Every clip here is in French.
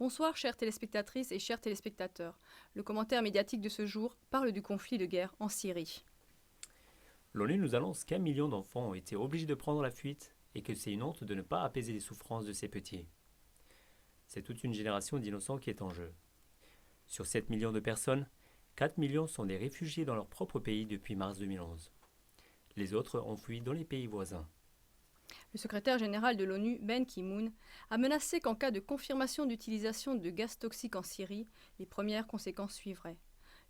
Bonsoir chères téléspectatrices et chers téléspectateurs. Le commentaire médiatique de ce jour parle du conflit de guerre en Syrie. L'ONU nous annonce qu'1 million d'enfants ont été obligés de prendre la fuite et que c'est une honte de ne pas apaiser les souffrances de ces petits. C'est toute une génération d'innocents qui est en jeu. Sur 7 millions de personnes, 4 millions sont des réfugiés dans leur propre pays depuis mars 2011. Les autres ont fui dans les pays voisins. Le secrétaire général de l'ONU, Ben Ki-moon, a menacé qu'en cas de confirmation d'utilisation de gaz toxiques en Syrie, les premières conséquences suivraient.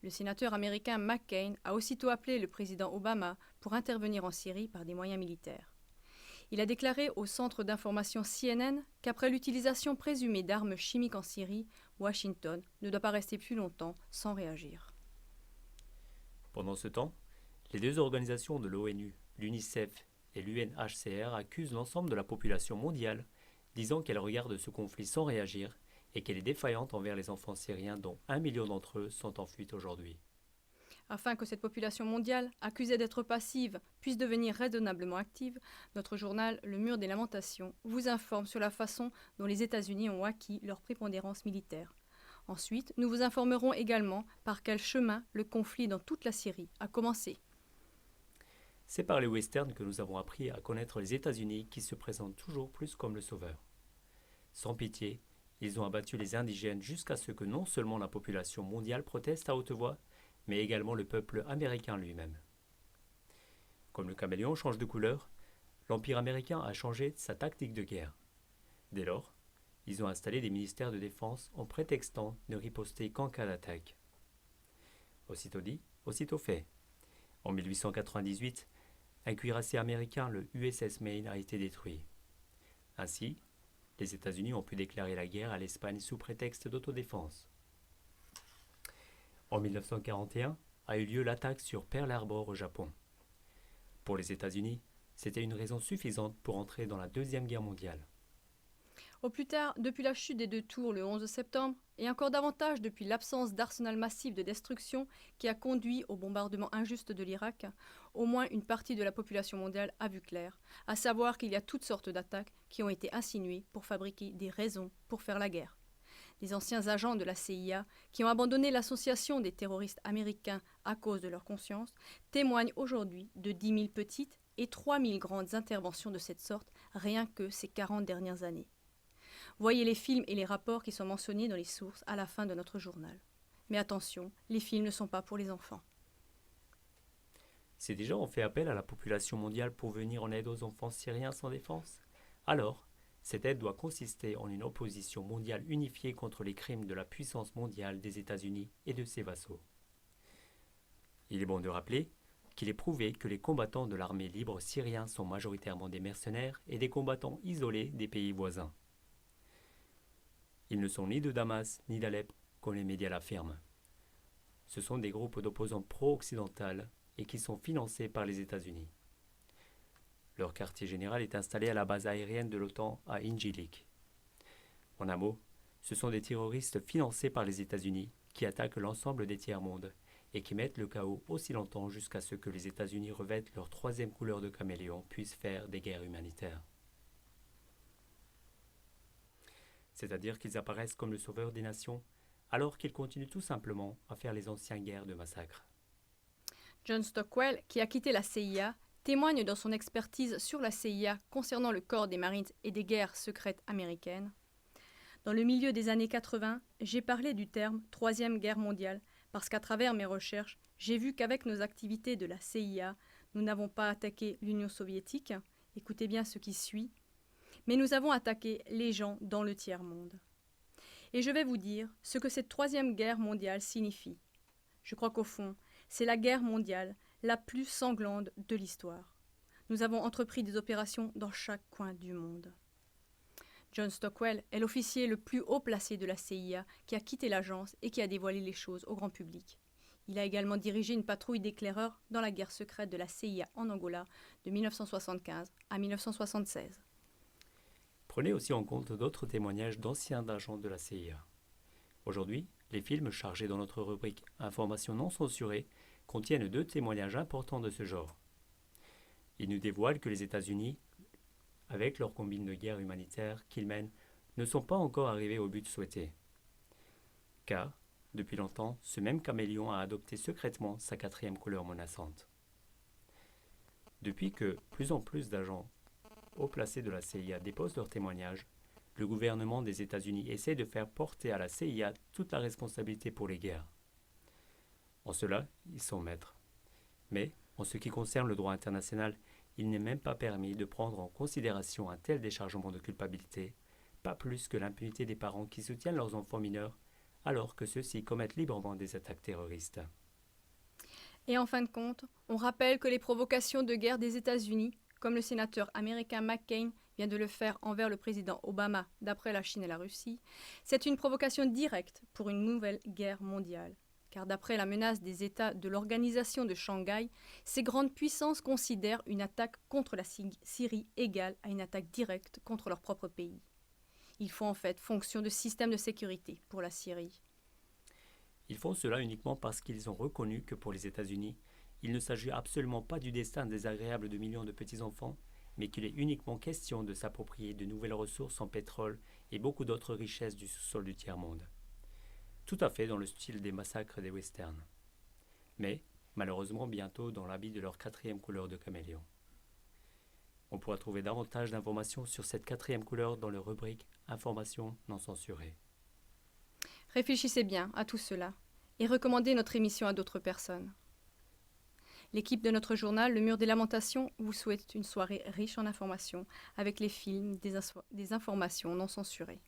Le sénateur américain McCain a aussitôt appelé le président Obama pour intervenir en Syrie par des moyens militaires. Il a déclaré au centre d'information CNN qu'après l'utilisation présumée d'armes chimiques en Syrie, Washington ne doit pas rester plus longtemps sans réagir. Pendant ce temps, les deux organisations de l'ONU, l'UNICEF et l'UNHCR accusent l'ensemble de la population mondiale, disant qu'elle regarde ce conflit sans réagir et qu'elle est défaillante envers les enfants syriens dont 1 million d'entre eux sont en fuite aujourd'hui. Afin que cette population mondiale, accusée d'être passive, puisse devenir raisonnablement active, notre journal Le Mur des Lamentations vous informe sur la façon dont les États-Unis ont acquis leur prépondérance militaire. Ensuite, nous vous informerons également par quel chemin le conflit dans toute la Syrie a commencé. C'est par les westerns que nous avons appris à connaître les États-Unis qui se présentent toujours plus comme le sauveur. Sans pitié, ils ont abattu les indigènes jusqu'à ce que non seulement la population mondiale proteste à haute voix, mais également le peuple américain lui-même. Comme le caméléon change de couleur, l'Empire américain a changé sa tactique de guerre. Dès lors, ils ont installé des ministères de défense en prétextant ne riposter qu'en cas d'attaque. Aussitôt dit, aussitôt fait. En 1898, un cuirassé américain, le USS Maine, a été détruit. Ainsi, les États-Unis ont pu déclarer la guerre à l'Espagne sous prétexte d'autodéfense. En 1941 a eu lieu l'attaque sur Pearl Harbor au Japon. Pour les États-Unis, c'était une raison suffisante pour entrer dans la Deuxième Guerre mondiale. Au plus tard, depuis la chute des deux tours le 11 septembre, et encore davantage depuis l'absence d'arsenal massif de destruction qui a conduit au bombardement injuste de l'Irak, au moins une partie de la population mondiale a vu clair, à savoir qu'il y a toutes sortes d'attaques qui ont été insinuées pour fabriquer des raisons pour faire la guerre. Les anciens agents de la CIA, qui ont abandonné l'association des terroristes américains à cause de leur conscience, témoignent aujourd'hui de 10 000 petites et 3 000 grandes interventions de cette sorte rien que ces 40 dernières années. Voyez les films et les rapports qui sont mentionnés dans les sources à la fin de notre journal. Mais attention, les films ne sont pas pour les enfants. Si déjà on fait appel à la population mondiale pour venir en aide aux enfants syriens sans défense, alors cette aide doit consister en une opposition mondiale unifiée contre les crimes de la puissance mondiale des États-Unis et de ses vassaux. Il est bon de rappeler qu'il est prouvé que les combattants de l'armée libre syriens sont majoritairement des mercenaires et des combattants isolés des pays voisins. Ils ne sont ni de Damas ni d'Alep, comme les médias l'affirment. Ce sont des groupes d'opposants pro-occidentaux et qui sont financés par les États-Unis. Leur quartier général est installé à la base aérienne de l'OTAN à Incirlik. En un mot, ce sont des terroristes financés par les États-Unis qui attaquent l'ensemble des tiers-mondes et qui mettent le chaos aussi longtemps jusqu'à ce que les États-Unis revêtent leur troisième couleur de caméléon puissent faire des guerres humanitaires. C'est-à-dire qu'ils apparaissent comme le sauveur des nations, alors qu'ils continuent tout simplement à faire les anciennes guerres de massacre. John Stockwell, qui a quitté la CIA, témoigne dans son expertise sur la CIA concernant le corps des Marines et des guerres secrètes américaines. Dans le milieu des années 80, j'ai parlé du terme « Troisième Guerre mondiale » parce qu'à travers mes recherches, j'ai vu qu'avec nos activités de la CIA, nous n'avons pas attaqué l'Union soviétique, écoutez bien ce qui suit, mais nous avons attaqué les gens dans le tiers-monde. Et je vais vous dire ce que cette Troisième Guerre mondiale signifie. Je crois qu'au fond, c'est la guerre mondiale la plus sanglante de l'histoire. Nous avons entrepris des opérations dans chaque coin du monde. John Stockwell est l'officier le plus haut placé de la CIA qui a quitté l'agence et qui a dévoilé les choses au grand public. Il a également dirigé une patrouille d'éclaireurs dans la guerre secrète de la CIA en Angola de 1975 à 1976. Prenez aussi en compte d'autres témoignages d'anciens agents de la CIA. Aujourd'hui, les films chargés dans notre rubrique Informations non censurées contiennent 2 témoignages importants de ce genre. Ils nous dévoilent que les États-Unis, avec leur combine de guerre humanitaire qu'ils mènent, ne sont pas encore arrivés au but souhaité. Car, depuis longtemps, ce même caméléon a adopté secrètement sa quatrième couleur menaçante. Depuis que plus en plus d'agents haut placés de la CIA déposent leurs témoignages, le gouvernement des États-Unis essaie de faire porter à la CIA toute la responsabilité pour les guerres. En cela, ils sont maîtres. Mais, en ce qui concerne le droit international, il n'est même pas permis de prendre en considération un tel déchargement de culpabilité, pas plus que l'impunité des parents qui soutiennent leurs enfants mineurs, alors que ceux-ci commettent librement des attaques terroristes. Et en fin de compte, on rappelle que les provocations de guerre des États-Unis, comme le sénateur américain McCain vient de le faire envers le président Obama d'après la Chine et la Russie, c'est une provocation directe pour une nouvelle guerre mondiale. Car d'après la menace des États de l'organisation de Shanghai, ces grandes puissances considèrent une attaque contre la Syrie égale à une attaque directe contre leur propre pays. Ils font en fait fonction de système de sécurité pour la Syrie. Ils font cela uniquement parce qu'ils ont reconnu que pour les États-Unis, il ne s'agit absolument pas du destin désagréable de millions de petits-enfants, mais qu'il est uniquement question de s'approprier de nouvelles ressources en pétrole et beaucoup d'autres richesses du sous-sol du tiers-monde. Tout à fait dans le style des massacres des westerns. Mais, malheureusement bientôt dans l'habit de leur quatrième couleur de caméléon. On pourra trouver davantage d'informations sur cette quatrième couleur dans la rubrique « Informations non censurées ». Réfléchissez bien à tout cela et recommandez notre émission à d'autres personnes. L'équipe de notre journal, Le Mur des Lamentations, vous souhaite une soirée riche en informations avec les films des informations non censurées.